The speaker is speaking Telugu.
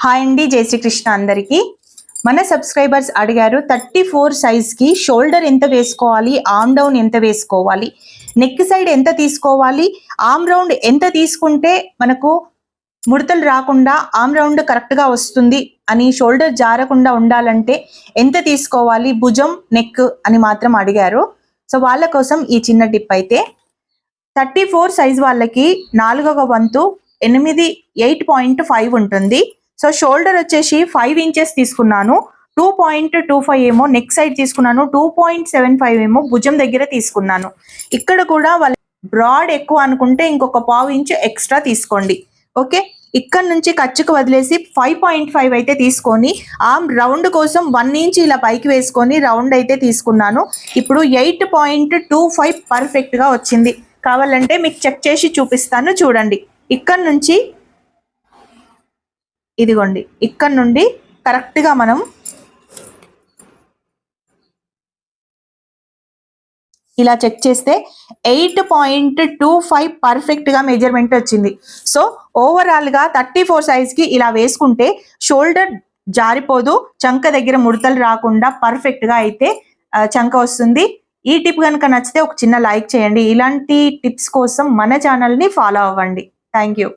హాయ్ అండి, జై శ్రీకృష్ణ అందరికీ. మన సబ్స్క్రైబర్స్ అడిగారు 34 సైజ్కి షోల్డర్ ఎంత వేసుకోవాలి, ఆర్మ్ డౌన్ ఎంత వేసుకోవాలి, నెక్ సైడ్ ఎంత తీసుకోవాలి, ఆర్మ్ రౌండ్ ఎంత తీసుకుంటే మనకు ముడతలు రాకుండా ఆర్మ్ రౌండ్ కరెక్ట్గా వస్తుంది అని, షోల్డర్ జారకుండా ఉండాలంటే ఎంత తీసుకోవాలి, భుజం నెక్ అని మాత్రం అడిగారు. సో వాళ్ళ కోసం ఈ చిన్న టిప్ అయితే 34 సైజ్ వాళ్ళకి 4వ వంతు 8.5 ఉంటుంది. సో షోల్డర్ వచ్చేసి 5 ఇంచెస్ తీసుకున్నాను, 2.25 ఏమో నెక్ సైడ్ తీసుకున్నాను, 2.75 ఏమో భుజం దగ్గర తీసుకున్నాను. ఇక్కడ కూడా వాళ్ళ బ్రాడ్ ఎక్కువ అనుకుంటే ఇంకొక 1/2 ఇంచ్ ఎక్స్ట్రా తీసుకోండి. ఓకే, ఇక్కడ నుంచి ఖర్చుకు వదిలేసి 5.5 అయితే తీసుకొని ఆర్మ్ రౌండ్ కోసం 1 ఇంచ్ ఇలా పైకి వేసుకొని రౌండ్ అయితే తీసుకున్నాను. ఇప్పుడు 8.25 పర్ఫెక్ట్గా వచ్చింది. కావాలంటే మీకు చెక్ చేసి చూపిస్తాను, చూడండి. ఇక్కడ నుంచి ఇదిగోండి, ఇక్కడ నుండి కరెక్ట్గా మనం ఇలా చెక్ చేస్తే 8.25 పర్ఫెక్ట్గా మెజర్మెంట్ వచ్చింది. సో ఓవరాల్గా 34 సైజ్కి ఇలా వేసుకుంటే షోల్డర్ జారిపోదు, చంక దగ్గర ముడతలు రాకుండా పర్ఫెక్ట్గా అయితే చంక వస్తుంది. ఈ టిప్ కనుక నచ్చితే ఒక చిన్న లైక్ చేయండి. ఇలాంటి టిప్స్ కోసం మన ఛానల్ని ఫాలో అవ్వండి. Thank you.